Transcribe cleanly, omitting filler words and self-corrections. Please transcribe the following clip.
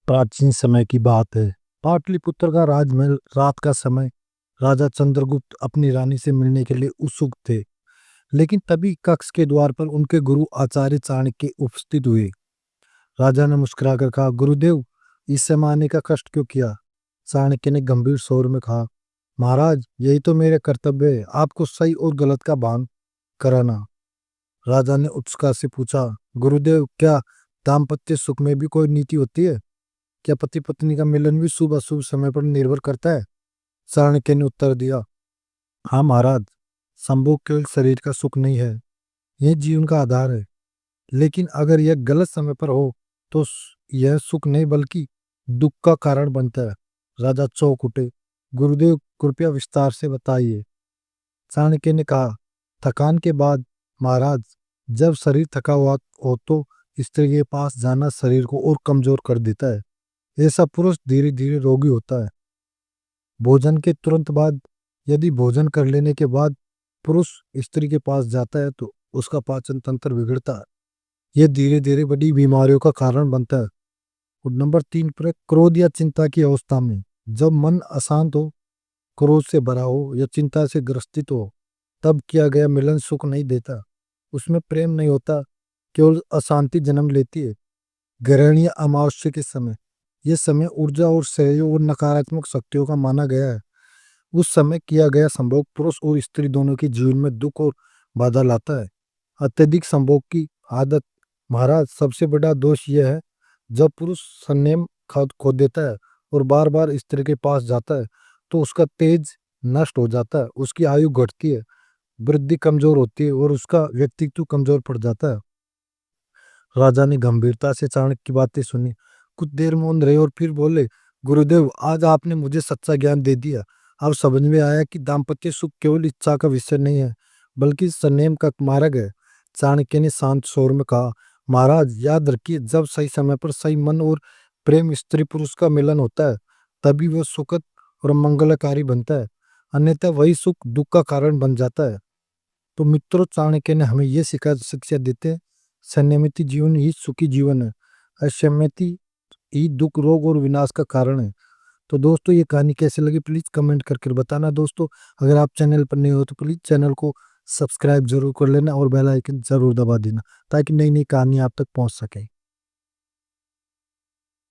प्राचीन समय की बात है। पाटलिपुत्र का राजमहल, रात का समय। राजा चंद्रगुप्त अपनी रानी से मिलने के लिए उत्सुक थे, लेकिन तभी कक्ष के द्वार पर उनके गुरु आचार्य चाणक्य उपस्थित हुए। राजा ने मुस्कुराकर कहा, गुरुदेव, इस समय आने का कष्ट क्यों किया? चाणक्य ने गंभीर स्वर में कहा, महाराज, यही तो मेरे कर्तव्य है, आपको सही और गलत का भान कराना। राजा ने उत्सुकता से पूछा, गुरुदेव, क्या दाम्पत्य सुख में भी कोई नीति होती है? क्या पति पत्नी का मिलन भी शुभ अशुभ समय पर निर्भर करता है? चाणक्य ने उत्तर दिया, हाँ महाराज, संभोग केवल शरीर का सुख नहीं है, यह जीवन का आधार है। लेकिन अगर यह गलत समय पर हो तो यह सुख नहीं बल्कि दुख का कारण बनता है। राजा चौंक उठे। गुरुदेव, कृपया विस्तार से बताइए। चाणक्य ने कहा, थकान के बाद महाराज, जब शरीर थका हुआ हो तो स्त्री के पास जाना शरीर को और कमजोर कर देता है। ऐसा पुरुष धीरे धीरे रोगी होता है। भोजन के तुरंत बाद, यदि भोजन कर लेने के बाद पुरुष स्त्री के पास जाता है तो उसका पाचन तंत्र बिगड़ता है। यह धीरे धीरे बड़ी बीमारियों का कारण बनता है। और नंबर 3 पर, क्रोध या चिंता की अवस्था में, जब मन अशांत हो, क्रोध से भरा हो या चिंता से ग्रसित हो, तब किया गया मिलन सुख नहीं देता। उसमें प्रेम नहीं होता, केवल अशांति जन्म लेती है। ग्रहण या अमावस्या के समय, यह समय ऊर्जा और सहयोग और नकारात्मक शक्तियों का माना गया है। उस समय किया गया संभोग पुरुष और स्त्री दोनों के जीवन में दुख और बाधा लाता है। अत्यधिक संभोग की आदत, महाराज, सबसे बड़ा दोष यह है, जब पुरुष संयम खो देता है और बार बार स्त्री के पास जाता है तो उसका तेज नष्ट हो जाता है, उसकी आयु घटती है, वृद्धि कमजोर होती है और उसका व्यक्तित्व कमजोर पड़ जाता है। राजा ने गंभीरता से चाणक्य की बातें सुनी, कुछ देर मौन रहे और फिर बोले, गुरुदेव, आज आपने मुझे सच्चा ज्ञान दे दिया। अब समझ में आया कि दाम्पत्य सुख केवल इच्छा का विषय नहीं है, बल्कि संयम का मार्ग है। चाणक्य ने शांत स्वर में कहा, महाराज, याद रखिए, जब सही समय पर सही मन और प्रेम स्त्री पुरुष का मिलन होता है, तभी वह सुखद और मंगलकारी बनता है। अन्यथा वही सुख दुख का कारण बन जाता है। तो मित्रों, चाणक्य ने हमें ये शिक्षा देते हैं, संयमित जीवन ही सुखी जीवन है, असंयमित ही दुख, रोग और विनाश का कारण है। तो दोस्तों, ये कहानी कैसे लगी प्लीज कमेंट करके बताना। दोस्तों, अगर आप चैनल पर नए हो तो प्लीज चैनल को सब्सक्राइब जरूर कर लेना और बेल आइकन जरूर दबा देना, ताकि नई नई कहानी आप तक पहुंच सके।